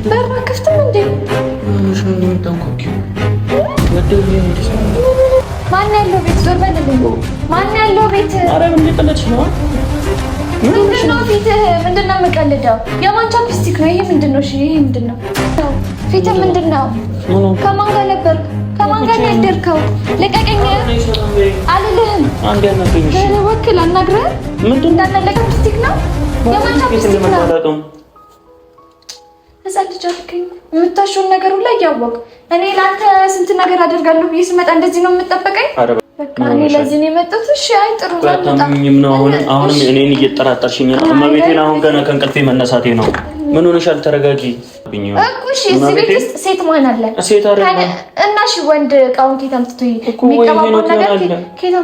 በር ከፍተም እንዴ ማን ያለው ቤት ዞር በልልኝ። ማን ያለው ቤት? አረ ምን ልቀለች ነው? ምንድነው ፊት? ምንድነው የምቀልደው? የማን ቻፕስቲክ ነው ይሄ? ምንድነው? እሺ ይሄ ምንድነው? ፊት ምንድነው? ከማን ጋር ነበር? ከማን ጋር ያደርከው? ልቀቀኝ አልልህም። አንዴ አናግረኝ። እሺ ወክል አናግረህ ምንድነው? ቻፕስቲክ ነው? የማን ቻፕስቲክ ነው? እዛ ልጅ አልከኝ የምታሽውን ነገር ሁላ እያወቅ እኔ ለአንተ ስንት ነገር አደርጋለሁ ብዬ ስመጣ እንደዚህ ነው የምጠበቀኝ? በቃ እኔ ለዚህ ነው የመጣሁት። እሺ አይ ጥሩ ነው። አሁንም እኔን እየጠራጠርሽኝ ነው። እመቤቴን አሁን ገና ከእንቅልፌ መነሳቴ ነው። ምን ሆነሻል? ተረጋጊ እኮ። እሺ እዚህ ቤት ውስጥ ሴት ማን አለ? ሴት አይደለም እና እሺ ወንድ እቃውን ኬት አምጥቶ የሚቀባው ነገር ኬት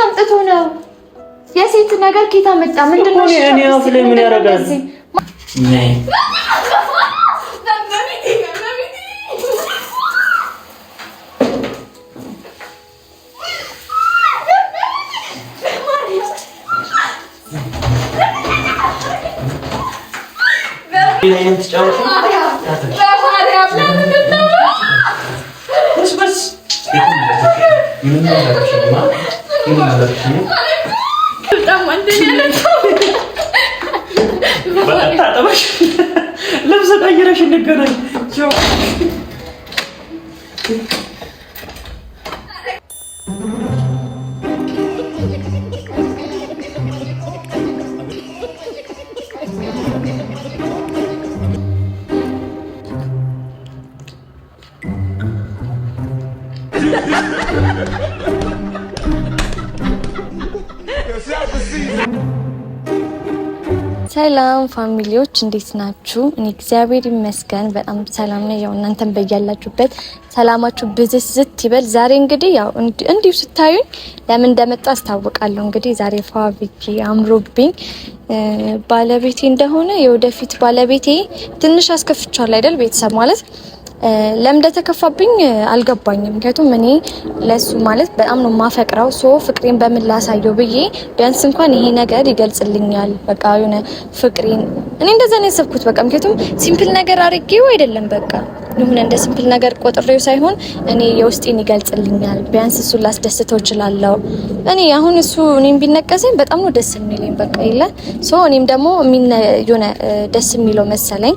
አምጥቶ ነው? የሴት ነገር ኬት አመጣ? ምንድነው? እሺ እኔ አፍ ላይ ምን ያደርጋል? ነይ ይሄን ትጫወቱ ልብስ ቀይረሽ እንገናኝ። ሰላም ፋሚሊዎች እንዴት ናችሁ? እኔ እግዚአብሔር ይመስገን በጣም ሰላም ነኝ። ያው እናንተም በያላችሁበት ሰላማችሁ ብዝዝት ይበል። ዛሬ እንግዲህ ያው እንዲሁ ስታዩኝ ለምን እንደመጣ አስታውቃለሁ። እንግዲህ ዛሬ ፋብሪኪ አምሮብኝ ባለቤቴ እንደሆነ የወደፊት ባለቤቴ ትንሽ አስከፍቻለሁ አይደል? ቤተሰብ ማለት ለምን እንደተከፋብኝ አልገባኝም። ምክንያቱም እኔ ለሱ ማለት በጣም ነው ማፈቅረው። ፍቅሬን በምን ላሳየው ብዬ ቢያንስ እንኳን ይሄ ነገር ይገልጽልኛል። በቃ የሆነ ፍቅሬን እኔ እንደዛ ነው ያሰብኩት። በቃ ምክንያቱም ሲምፕል ነገር አድርጌው አይደለም በቃ የሆነ እንደ ሲምፕል ነገር ቆጥሬው ሳይሆን እኔ የውስጤን ይገልጽልኛል። ቢያንስ እሱን ላስደስተው እችላለሁ። እኔ አሁን እሱ እኔም ቢነቀሰኝ በጣም ነው ደስ የሚለኝ። በቃ ይለ እኔም ደግሞ የሆነ ደስ የሚለው መሰለኝ።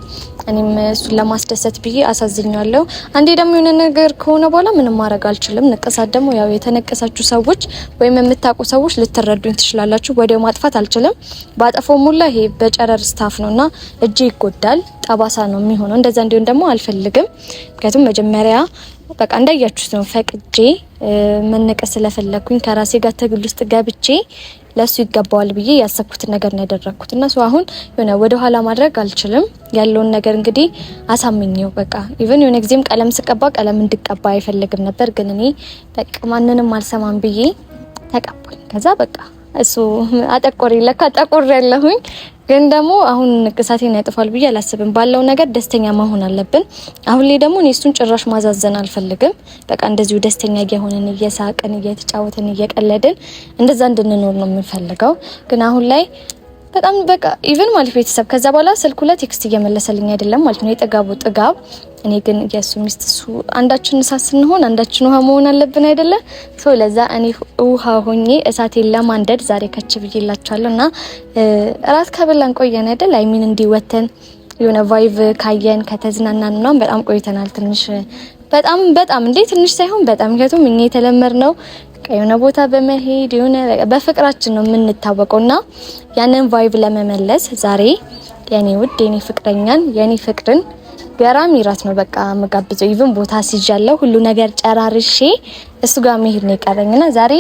እኔም እሱን ለማስደሰት ብዬ አሳዝኛለሁ። አንዴ ደግሞ የሆነ ነገር ከሆነ በኋላ ምንም ማድረግ አልችልም። ንቀሳት ደግሞ ያው የተነቀሳችሁ ሰዎች ወይም የምታውቁ ሰዎች ልትረዱኝ ትችላላችሁ። ወዲያው ማጥፋት አልችልም። ባጠፋው ሙላ ይሄ በጨረር ስታፍ ነውና እጄ ይጎዳል፣ ጠባሳ ነው የሚሆነው። እንደዛ እንዲሆን ደግሞ አልፈልግም። ምክንያቱም መጀመሪያ በቃ እንዳያችሁት ነው ፈቅጄ መነቀስ ስለፈለኩኝ ከራሴ ጋር ትግል ውስጥ ገብቼ ለሱ ይገባዋል ብዬ ያሰብኩትን ነገር ነው ያደረኩትና አሁን የሆነ ወደ ኋላ ማድረግ አልችልም። ያለውን ነገር እንግዲህ አሳምኘው በቃ ኢቭን የሆነ ጊዜም ቀለም ስቀባ ቀለም እንድቀባ አይፈልግም ነበር። ግን እኔ በቃ ማንንም አልሰማም ብዬ ተቀባኝ። ከዛ በቃ እሱ አጠቆሪ ለካ አጠቆር ያለሁኝ። ግን ደግሞ አሁን ንቅሳቴን ያጥፋል ብዬ አላስብም። ባለው ነገር ደስተኛ መሆን አለብን። አሁን ላይ ደግሞ እሱን ጭራሽ ማዛዘን አልፈልግም። በቃ እንደዚሁ ደስተኛ እየሆነን እየሳቅን እየተጫወትን እየቀለድን እንደዛ እንድንኖር ነው የምንፈልገው። ግን አሁን ላይ በጣም በቃ ኢቭን ማለት ቤተሰብ ከዛ በኋላ ስልኩ ላይ ቴክስት እየመለሰልኝ አይደለም ማለት ነው። የጥጋቡ ጥጋብ እኔ ግን የሱ ሚስት እሱ አንዳችን እሳት ስንሆን አንዳችን ውሃ መሆን አለብን አይደለ? ለዛ እኔ ውሃ ሆኜ እሳቴን ለማንደድ ዛሬ ከች ብዬላችኋለሁና እራት ከበላን ቆየን አይደል? አይሚን እንዲወተን የሆነ ቫይቭ ካየን ከተዝናናን ምናምን በጣም ቆይተናል። ትንሽ በጣም እንዴ ትንሽ ሳይሆን በጣም ምክንያቱም እኛ የተለመድነው የሆነ ቦታ በመሄድ የሆነ በፍቅራችን ነው የምንታወቀውና ያንን ቫይቭ ለመመለስ ዛሬ የኔ ውድ የኔ ፍቅረኛን የኔ ፍቅርን ገራሚ ራት ነው በቃ መጋብዘው። ኢቭን ቦታ ሲጃለው ሁሉ ነገር ጨራርሼ እሱ ጋር መሄድ ነው የቀረኝና ዛሬ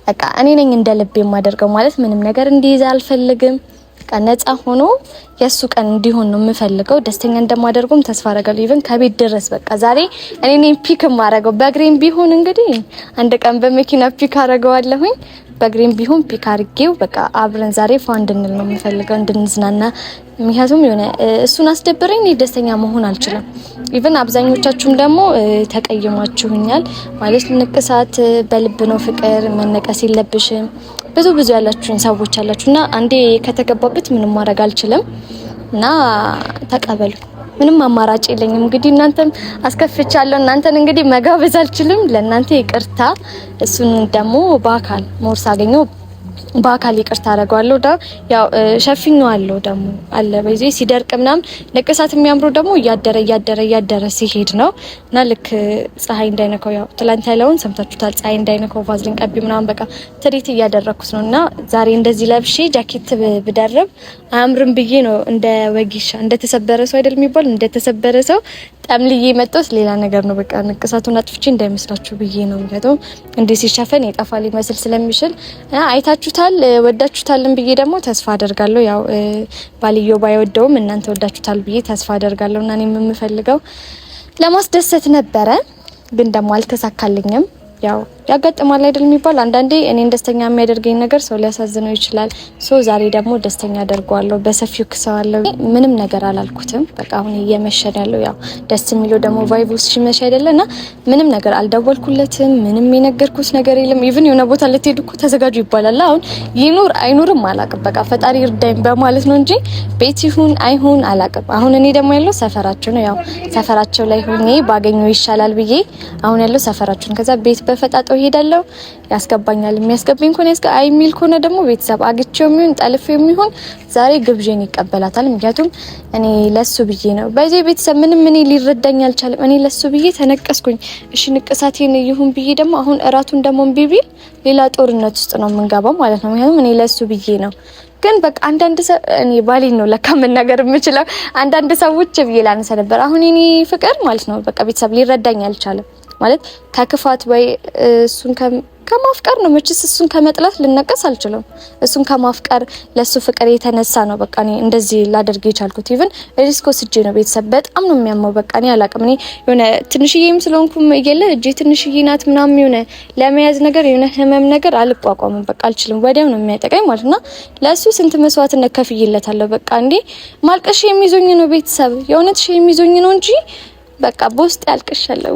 በቃ እኔ ነኝ እንደልብ የማደርገው ማለት ምንም ነገር እንዲይዝ አልፈልግም። በቃ ነፃ ሆኖ የሱ ቀን እንዲሆን ነው የምፈልገው። ደስተኛ እንደማደርገውም ተስፋ አደርጋለሁ። ኢቭን ከቤት ድረስ በቃ ዛሬ እኔ ነኝ ፒክ ማረገው። በእግሬም ቢሆን እንግዲህ አንድ ቀን በመኪና ፒክ አረገዋለሁኝ። በእግሬም ቢሆን ፒክ አርጌው በቃ አብረን ዛሬ ፋን እንድንል ነው የምፈልገው፣ እንድንዝናና። ምክንያቱም የሆነ እሱን አስደብረኝ እኔ ደስተኛ መሆን አልችልም። ኢቭን አብዛኞቻችሁም ደግሞ ተቀይማችሁኛል ማለት ንቅሳት በልብ ነው ፍቅር መነቀስ የለብሽም ብዙ ያላችሁኝ ሰዎች አላችሁና አንዴ ከተገባበት ምንም ማድረግ አልችልም እና ተቀበሉ። ምንም አማራጭ የለኝም። እንግዲህ እናንተም አስከፍቻለሁ። እናንተን እንግዲህ መጋበዝ አልችልም። ለእናንተ ይቅርታ። እሱን ደግሞ በአካል ሞርስ አገኘው በአካል ይቅርታ አደርጋለሁ። ያው ሸፍኛለሁ ደግሞ አለ በዚህ ሲደርቅ ምናምን ንቅሳት የሚያምሩ ደግሞ እያደረ ሲሄድ ነው እና ልክ ፀሐይ እንዳይነካው ያው ትላንት ያለውን ሰምታችሁታል። ፀሐይ እንዳይነካው ቫዝሊን ቀቢ ምናምን በቃ ትሪት እያደረኩት ነው እና ዛሬ እንደዚህ ለብሼ ጃኬት ብደርብ አያምርም ብዬ ነው። እንደ ወጊሻ እንደተሰበረ ሰው አይደል የሚባል እንደተሰበረ ሰው ጠምልዬ መጣሁት። ሌላ ነገር ነው በቃ ንቅሳቱን አጥፍቼ እንዳይመስላችሁ ብዬ ነው። ምክንያቱም እንዲህ ሲሸፈን የጠፋ ሊመስል ስለሚችል አይታችሁታል፣ ወዳችሁታልን ብዬ ደግሞ ተስፋ አደርጋለሁ። ያው ባልየው ባይወደውም እናንተ ወዳችሁታል ብዬ ተስፋ አደርጋለሁ እና እኔ የምፈልገው ለማስደሰት ነበረ፣ ግን ደግሞ አልተሳካልኝም። ያው ያጋጥማል አይደል የሚባል አንዳንዴ እኔን ደስተኛ የሚያደርገኝ ነገር ሰው ሊያሳዝነው ይችላል። ሶ ዛሬ ደግሞ ደስተኛ አደርገዋለሁ፣ በሰፊው ክሰዋለሁ። ምንም ነገር አላልኩትም። በቃ አሁን እየመሸን ያለው ያው ደስ የሚለው ደግሞ ቫይቡስ ሲመሽ አይደለና ምንም ነገር አልደወልኩለትም። ምንም የነገርኩት ነገር የለም። ኢቭን የሆነ ቦታ ልትሄዱ እኮ ተዘጋጁ ይባላል። አሁን ይኑር አይኑርም አላቅም። በቃ ፈጣሪ እርዳኝ በማለት ነው እንጂ ቤት ይሁን አይሁን አላቅም። አሁን እኔ ደግሞ ያለው ሰፈራቸው ነው። ያው ሰፈራቸው ላይ ሆኜ ባገኘው ይሻላል ብዬ አሁን ያለው ሰፈራቸው ነው። ከዛ ቤት በፈጣጣው ሄዳለሁ፣ ያስገባኛል። የሚያስገባኝ ከሆነ አይ ሚል ከሆነ ደግሞ ቤተሰብ አግቼው የሚሆን ጠልፌው የሚሆን ዛሬ ግብዤን ይቀበላታል። ምክንያቱም እኔ ለሱ ብዬ ነው። በዚህ ቤተሰብ ምንም እኔ ሊረዳኝ አልቻለም። እኔ ለሱ ብዬ ተነቀስኩኝ። እሺ ንቅሳቴን ይሁን ብዬ ደግሞ አሁን እራቱን ደግሞ እምቢ ቢል ሌላ ጦርነት ውስጥ ነው የምንገባው ማለት ነው። ምክንያቱም እኔ ለሱ ብዬ ነው። ግን በቃ አንዳንድ ሰው እኔ ባሌን ነው ለካ መናገር የምችለው። አንዳንድ ሰዎች ብዬ ላነሳ ነበር። አሁን እኔ ፍቅር ማለት ነው በቃ ቤተሰብ ሊረዳኝ አልቻለም ማለት ከክፋት ወይ እሱን ከማፍቀር ነው። መቼስ እሱን ከመጥላት ልነቀስ አልችልም። እሱን ከማፍቀር ለሱ ፍቅር የተነሳ ነው በቃ እኔ እንደዚህ ላደርግ የቻልኩት። ኢቭን ሪስክ ወስጄ ነው። ቤተሰብ በጣም ነው የሚያመው። በቃ እኔ አላቅም። እኔ የሆነ ትንሽዬም ስለሆንኩም እየለ እጄ ትንሽዬ ናት ምናምን የሆነ ለመያዝ ነገር የሆነ ህመም ነገር አልቋቋምም። በቃ አልችልም። ወዲያው ነው የሚያጠቃኝ ማለት ነው። ለሱ ስንት መስዋዕትነት ከፍዬለታለሁ። በቃ እንዴ ማልቀሽ የሚዞኝ ነው ቤተሰብ የእውነት የሚዞኝ ነው እንጂ በቃ በውስጥ ያልቅሻለሁ።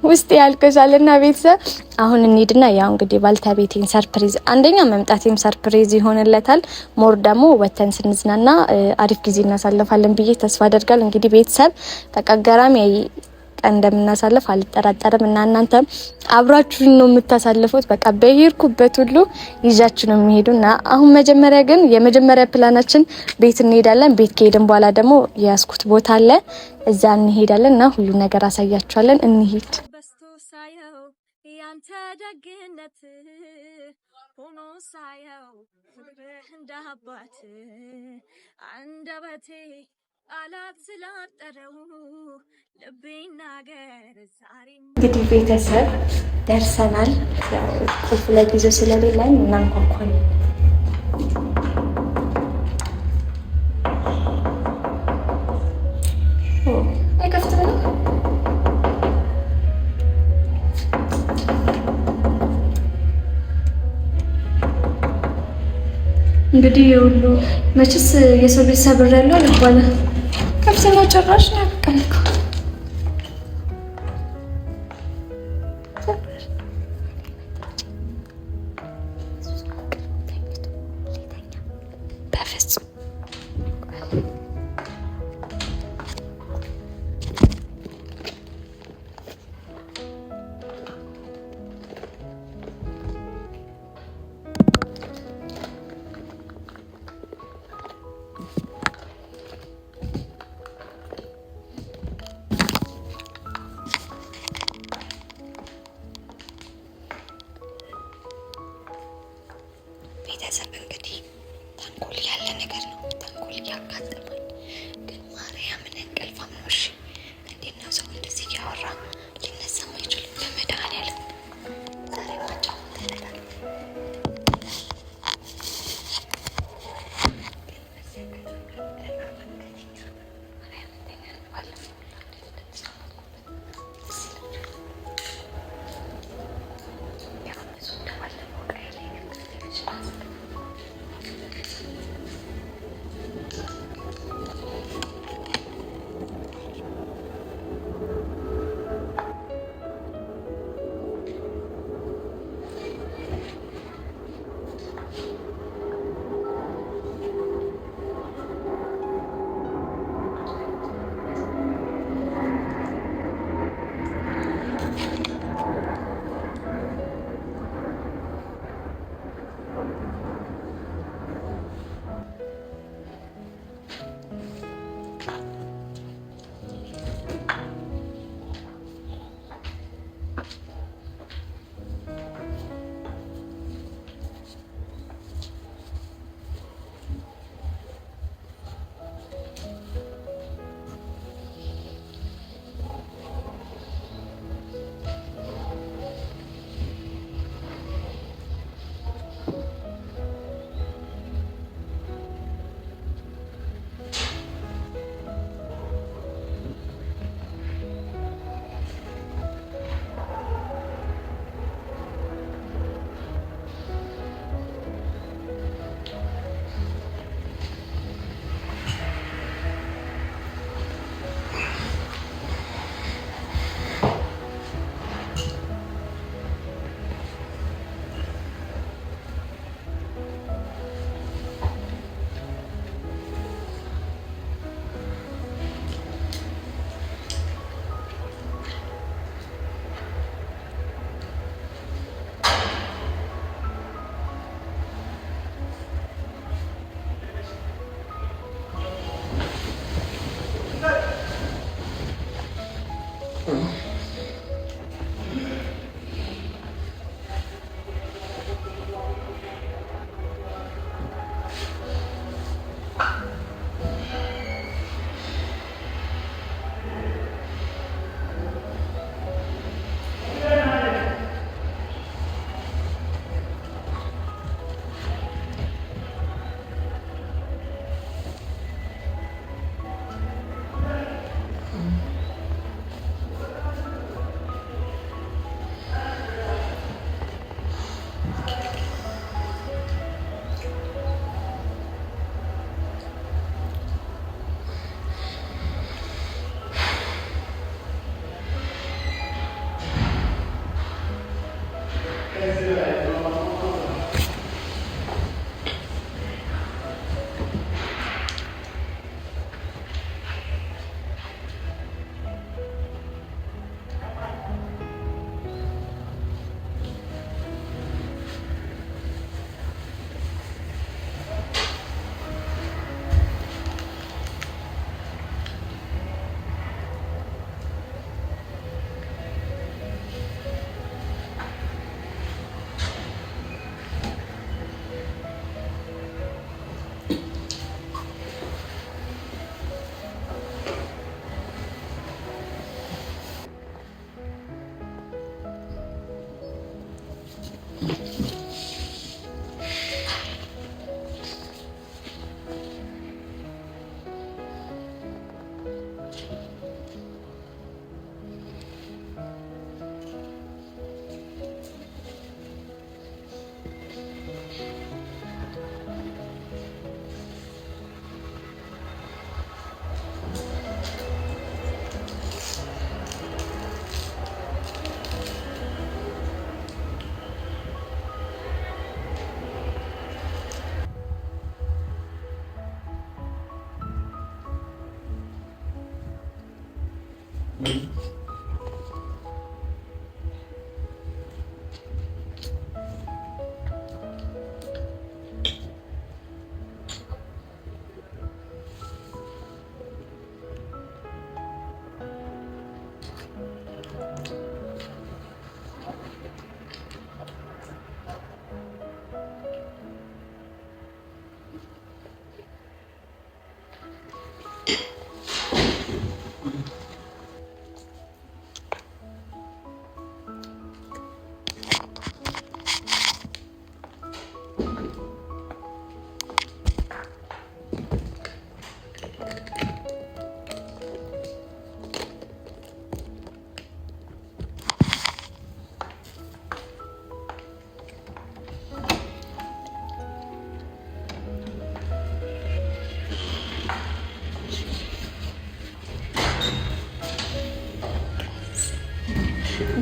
ውስጥ ያልቅሻልና ቤተሰብ አሁን እንሂድና ያው እንግዲህ ባልተቤቴን ሰርፕራይዝ አንደኛ መምጣቴም ሰርፕራይዝ ይሆንለታል። ሞር ደግሞ ወተን ስንዝናና አሪፍ ጊዜ እናሳልፋለን ብዬ ተስፋ አደርጋለሁ። እንግዲህ ቤተሰብ በቃ ገራሚ ቀን እንደምናሳልፍ አልጠራጠርም እና እናንተም አብራችሁን ነው የምታሳልፉት። በቃ በሄድኩበት ሁሉ ይዣችሁ ነው የሚሄዱና አሁን መጀመሪያ ግን የመጀመሪያ ፕላናችን ቤት እንሄዳለን። ቤት ከሄድን በኋላ ደግሞ የያዝኩት ቦታ አለ፣ እዛ እንሄዳለን እና ሁሉ ነገር አሳያችኋለን። እንሂድ። ያንተ ደግነት ሆኖ ሳየው እንዳባት አንደበቴ አላት ስላጠረው ልቤና ገር ዛሬ እንግዲህ ቤተሰብ ደርሰናል። ያው ቁልፍ ለጊዜው ስለሌለኝ እናንኳኳን። አይከፍትም ነው እንግዲህ ሁሉ መቼስ የሰው ቤት ሰብር ያለው አልባለ ከፍተኛ ጭራሽ ነው ያቀልኩ። ቤተሰብ እንግዲህ ተንኮል ያለ ነገር ነው። ተንኮል ያጋጥማል። ግን ማርያምን እንቅልፋም ነው። እሺ እንዴት ነው ሰው እንደዚህ እያወራ ሊነሳም አይችልም? በመድኃኒዓለም ዛሬ ማጫው ተደጋል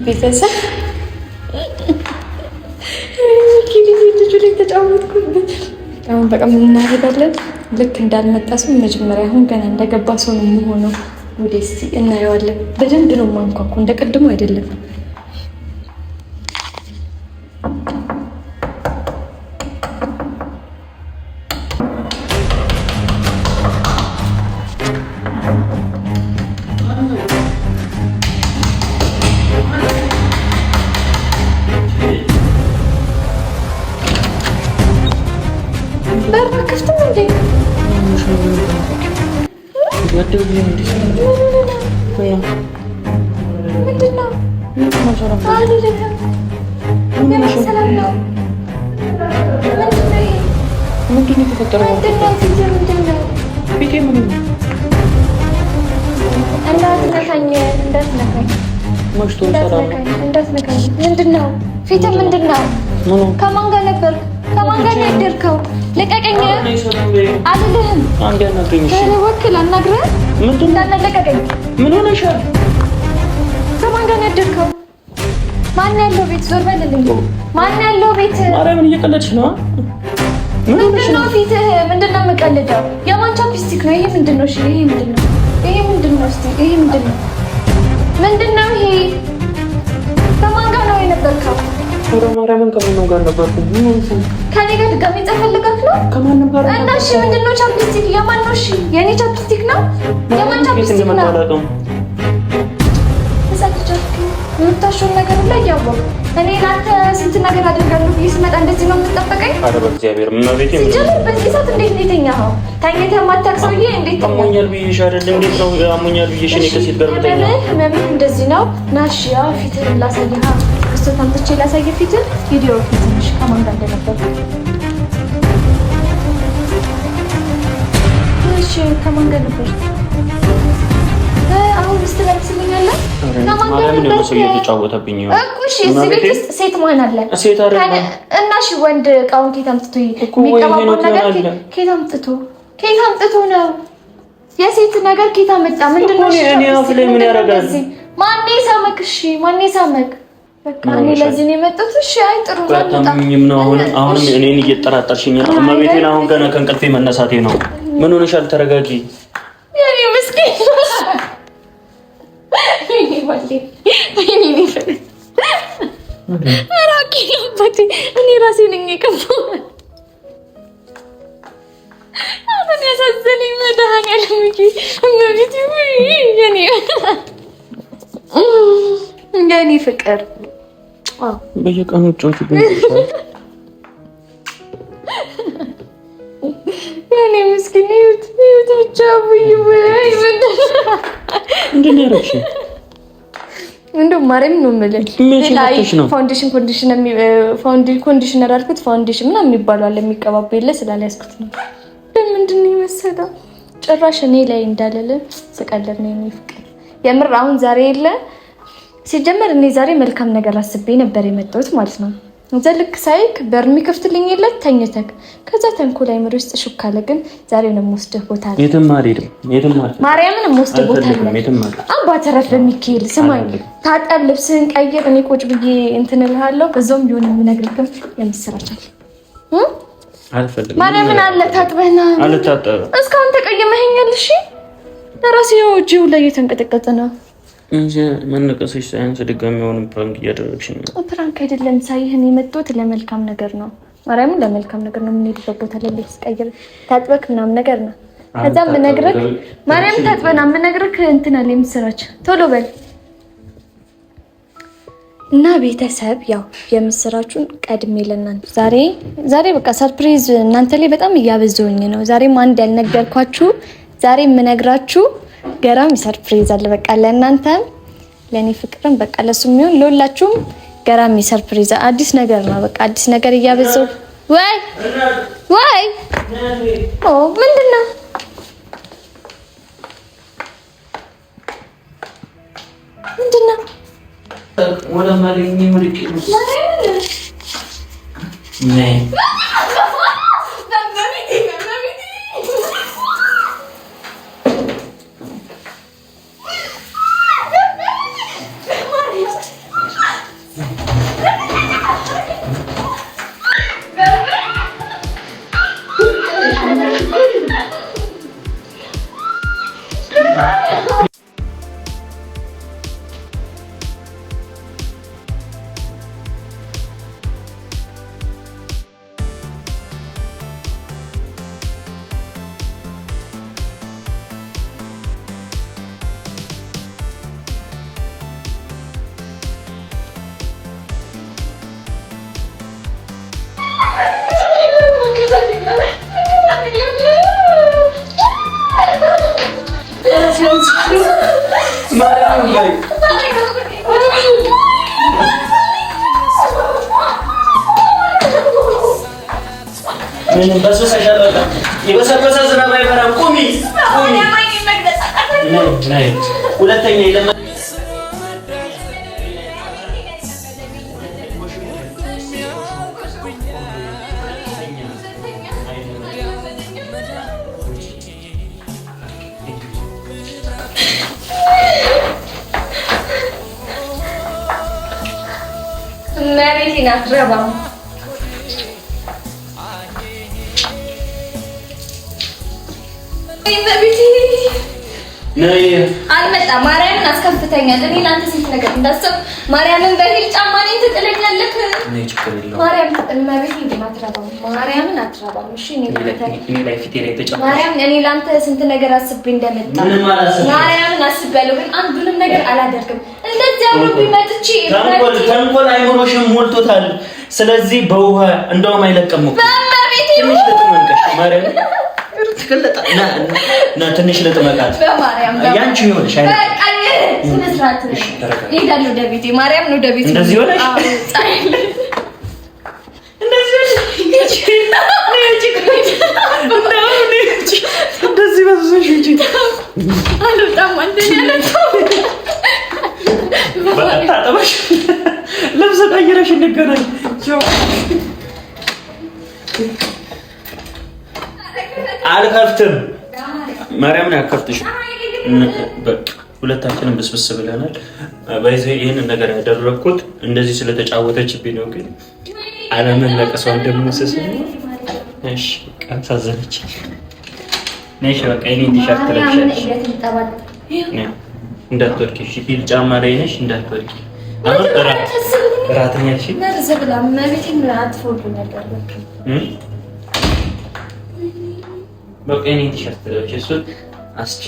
ቤተሰብ ልጁ ላይ ተጫወትኩበት። አሁን በቃ ምን እናደርጋለን? ልክ እንዳልመጣ ሰው መጀመሪያ አሁን ገና እንደገባ ሰው ነው የሚሆነው። ወደስ እናየዋለን። በደንብ ነው ማንኳኩ፣ እንደ ቅድሙ አይደለም። ምንድነው? ፊትህ ምንድነው? ከማን ጋር ነበር? ከማን ጋር ነው ያደርከው? ልቀቀኝ አልልህም። ወክል አናግረህ እንዳለቀቀኝ። ምን ሆነሻል? ከማን ጋር ነው ያደርከው? ማን ያለው ቤት? ዞር በልልኝ። ማን ያለው ቤት? ማርያምን እየቀለድሽ ነው? ምንድነው ፊትህ? ምንድነው የምቀልደው? የማን ቻፕስቲክ ነው ይሄ? ምንድነው? እሺ ይሄ ምንድነው? ይሄ ምንድነው? እስቲ ይሄ ምንድነው? ምንድነው ይሄ? ከማን ጋር ነው የነበርከው? ማርያምን ከማን ጋር ነበርኩ? ከኔ ጋር ድጋሜ ጸፈልጋት ነው? ከማን ነበር? እና እሺ ምንድነው? ቻፕስቲክ የማን ነው? እሺ የኔ ቻፕስቲክ ነው? የማን ቻፕስቲክ ነው? የምታሽውን ነገር ላይ ያወቅ እኔ ላንተ ስንት ነገር አደርጋለሁ ብዬ ስመጣ እንደዚህ ነው የምትጠበቀኝ? አረ በእግዚአብሔር እመቤቴ ሲጀምር በዚህ ሰዓት እንዴት ነው የተኛኸው? ተኝተህ የማታውቅ ሰውዬ እንዴት ተኛ? አሞኛል ብዬሽ አይደል? እንዴት ነው አሞኛል ብዬሽ እኔ ከሴት ጋር ብተኛ? ህመምህ እንደዚህ ነው? ናሽ ያ ፊትህን ላሳይህ። እስቲ ታምጥቼ ላሳይህ ፊትህን። ቪዲዮ ትንሽ ከማን ጋር እንደነበርኩ እሺ፣ ከማን ጋር ነበር? አሁን ስትለብስልኛለህ ከማን ጋር ነበር? ሰው እየተጫወተብኝ ነው እኮ። እሺ እዚህ ቤት ውስጥ ሴት ማን አለ? ሴት አይደለም እና እሺ ወንድ እቃውን ኬት አምጥቶ የሚቀባባው ነገር ኬት አምጥቶ ነው? የሴት ነገር ኬት አመጣ? ምንድነው? እሺ እኔ አፍ ላይ ምን ያደርጋል? ማን ሳመክ? እሺ ማን ሳመክ? በቃ እኔ ለዚህ ነው የመጣሁት። እሺ አይ ጥሩ ነው። አሁንም እኔን እየጠራጠርሽኝ ነው። እመቤቴን አሁን ገና ከእንቅልፌ መነሳቴ ነው። ምን ሆነሻል? ተረጋጊ። የኔ ምስኪን እኔ ራሴ ነኝ የከፋው። አሁን ያሳዘነኝ መድኃኒዓለም እመቤቴ የኔ ፍቅር በየቀኑ ጮች የኔ ምስኪን ይሁት ብቻ ምንድን ነው ያደረግሽው? እንደው ማርያም ነው የምልህ ኮንዲሽነር አልኩት ፋውንዴሽን ምናምን የሚባለው አለ የሚቀባቡ የለ ስላልያዝኩት ነው። ምንድን ነው የመሰለው ጭራሽ እኔ ላይ እንዳለለ ስቀልድ ነው የኔ ፍቅር የምር። አሁን ዛሬ የለ ሲጀመር እኔ ዛሬ መልካም ነገር አስቤ ነበር የመጣሁት ማለት ነው። እዛ ልክ ሳይክ በር የሚከፍትልኝ የለ ተኝተክ ከዛ ተንኮል አይምሮ ውስጥ ሹክ አለ። ግን ዛሬ ነው የምወስደው ቦታ አለ የትም ማርያምን የምወስደው ቦታ አለ አባ ተረፍ በሚካኤል ስማኝ ታጠብ ልብስህን ቀይር እኔ ቁጭ ብዬ እንትን እልሃለሁ። በዛውም ቢሆን የምነግርህም የምስራቻል ማርያምን አለ ታጥበህና አልታጠበም እስካሁን ተቀየመኸኛል። እሺ ለራሴ ያው እጄው ላይ እየተንቀጠቀጠ ነው እንጂ መነቀስሽ ሳይንስ ድጋሚ ሆነ ፕራንክ እያደረግሽ ነው። ፕራንክ አይደለም ሳይህን የመጣሁት ለመልካም ነገር ነው። ማርያምን ለመልካም ነገር ነው የምንሄድበት ቦታ ላይ ልብስ ቀይር ታጥበክ ምናምን ነገር ነው። ከዛም ምነግርህ ማርያም ታጥበና ምነግርህ እንትን አለ የምስራች ቶሎ በል እና ቤተሰብ ያው የምስራቹን ቀድሜ ለእናንተ ዛሬ በቃ ሰርፕራይዝ እናንተ ላይ በጣም እያበዛሁኝ ነው። ዛሬም አንድ ያልነገርኳችሁ ዛሬ የምነግራችሁ ገራሚ ሰርፕራይዝ አለ። በቃ ለእናንተም ለኔ ፍቅርም በቃ ለሱም ይሁን ለሁላችሁም ገራሚ ሰርፕራይዝ አዲስ ነገር ነው። በቃ አዲስ ነገር እያበዛሁ ወይ ምንድነው ወደ ማለኝ ወድቄ ነው የበሰበሰ ዝናብ አይበራም። ቁሚ ሁለተኛ መሬቴን አትረባም። አልመጣም። ማርያምን አስከፍተኛል። እኔ ለአንተ ስንት ነገር እንዳሰብ ማርያምን በሂል ጫማ ነኝ ትጥለኛለህ። ማርያም አትረባም። እሺ ማርያም እኔ ለአንተ ስንት ነገር አስቤ እንደመጣ ማርያምን አስቤያለሁ፣ ግን አንዱንም ነገር አላደርግም። እንደዚህ አውሮብኝ መጥቼ ተንኮል አይምሮሽም ሞልቶታል። ስለዚህ በውሃ እንደውም አይለቀም እኮ ትንሽ ልትመንቀሽ ማርያም ትንሽ ልጥመቃት ያንቺ ይሆንሽ ስነ ስርዓት እሄዳለሁ ወደ ቤቴ። ማርያም ነው ወደ ቤቴ እንደዚህ ሆነሽ እንደዚህ በዝሽ እንጂ አልወጣም። ታጠበሽ ልብስ ቀይረሽ እንገናኝ። አልከፍትም። ማርያምን አልከፍትሽም። ሁለታችንም ብስብስ ብለናል። በዚህ ይሄንን ነገር ያደረኩት እንደዚህ ስለተጫወተችብኝ ነው። ግን አለምን ለቀሰው እንደምንሰስ እሺ ካሳዘነች ነሽ በቃ እኔ ቲሸርት ለብሻለሽ እንዳትወርቂ እሺ ሂል ጫማ ላይ ነሽ እንዳትወርቂ አሁን እራተኛ እሺ ነርዘብላ ማለቴን አትፎዱ ነገር በቃ እኔ ቲሸርት ለብሼ እሱ አስች